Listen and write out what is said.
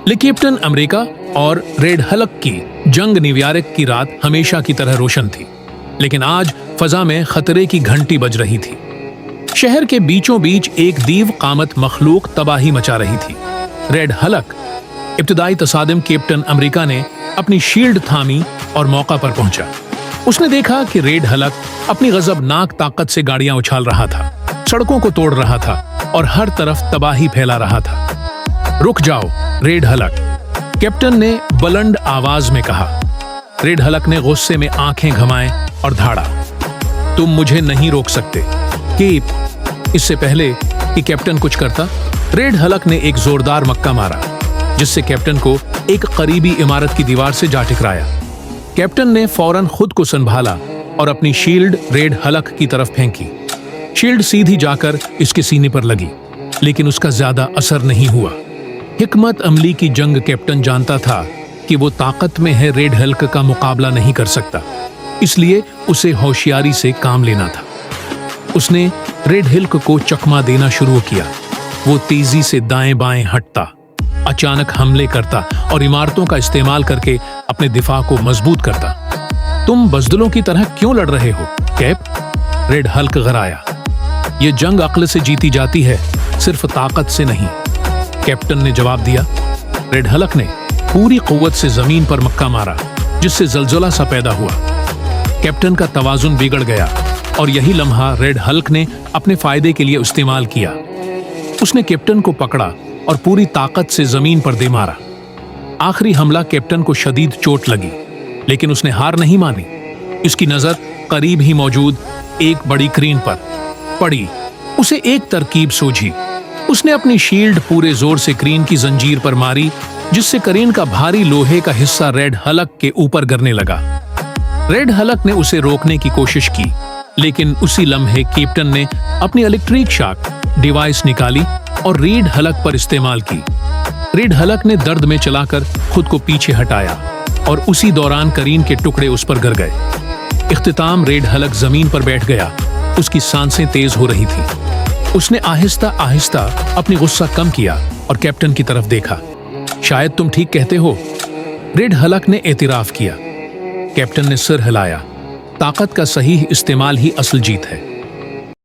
Captain America और red Hulk की जंग न्यूयॉर्क की रात हमेशा की तरह रोशन थी, लेकिन आज फजा में खतरे की घंटी बज रही थी। शहर के बीचों बीच एक दीव कामत मखलूक तबाही मचा रही थी। रेड हल्क इब्तदाई तसादम कैप्टन अमेरिका ने अपनी शील्ड थामी और मौका पर पहुंचा। उसने देखा कि रेड हल्क अपनी गजबनाक ताकत से गाड़ियां उछाल रहा था, सड़कों को तोड़ रहा था और हर तरफ तबाही फैला रहा था। रुक जाओ रेड हल्क, कैप्टन ने बुलंद आवाज में कहा। रेड हल्क ने गुस्से में आंखें घमाएं और धाड़ा, तुम मुझे नहीं रोक सकते केप। इससे पहले कि कैप्टन कुछ करता, रेड हल्क ने एक जोरदार मक्का मारा, जिससे कैप्टन को एक करीबी इमारत की दीवार से जा टकराया। कैप्टन ने फौरन खुद को संभाला और अपनी शील्ड रेड हल्क की तरफ फेंकी। शील्ड सीधी जाकर इसके सीने पर लगी, लेकिन उसका ज्यादा असर नहीं हुआ। हिकमत अमली की जंग कैप्टन जानता था कि वो ताकत में है रेड हल्क का मुकाबला नहीं कर सकता, इसलिए उसे होशियारी से काम लेना था। उसने रेड हल्क को चकमा देना शुरू किया। वो तेजी से दाएं बाएं हटता, अचानक हमले करता और इमारतों का इस्तेमाल करके अपने दिफा को मजबूत करता। तुम बज़दलों की तरह क्यों लड़ रहे हो कैप? Red Hulk गराया। ये जंग अक्ल से जीती जाती है, सिर्फ ताकत से नहीं, कैप्टन ने जवाब दिया। रेड हल्क ने पूरी कुव्वत से जमीन पर मक्का मारा, जिससे जलजला सा पैदा हुआ। कैप्टन का तवाजुन बिगड़ गया और यही लम्हा रेड हल्क ने अपने फायदे के लिए इस्तेमाल किया। उसने कैप्टन को पकड़ा और पूरी ताकत से जमीन पर दे मारा। आखिरी हमला कैप्टन को शदीद चोट लगी, लेकिन उसने हार नहीं मानी। इसकी नजर करीब ही मौजूद एक बड़ी क्रेन पर पड़ी। उसे एक तरकीब सूझी। उसने अपनी शील्ड पूरे जोर से क्रेन की जंजीर पर मारी, जिससे क्रेन का भारी लोहे का हिस्सा रेड हल्क के ऊपर गिरने लगा। रेड हल्क ने उसे रोकने की कोशिश की, लेकिन उसी लम्हे कैप्टन ने अपनी इलेक्ट्रिक शॉक डिवाइस निकाली और रेड हल्क पर इस्तेमाल की। रेड हल्क ने दर्द में चलाकर खुद को पीछे हटाया और उसी दौरान क्रेन के टुकड़े उस पर गिर गए। इख्तिताम रेड हल्क जमीन पर बैठ गया। उसकी सांसें तेज हो रही थी। उसने आहिस्ता आहिस्ता अपनी गुस्सा कम किया और कैप्टन की तरफ देखा। शायद तुम ठीक कहते हो, रेड हल्क ने एतराफ किया। कैप्टन ने सिर हिलाया। ताकत का सही इस्तेमाल ही असल जीत है।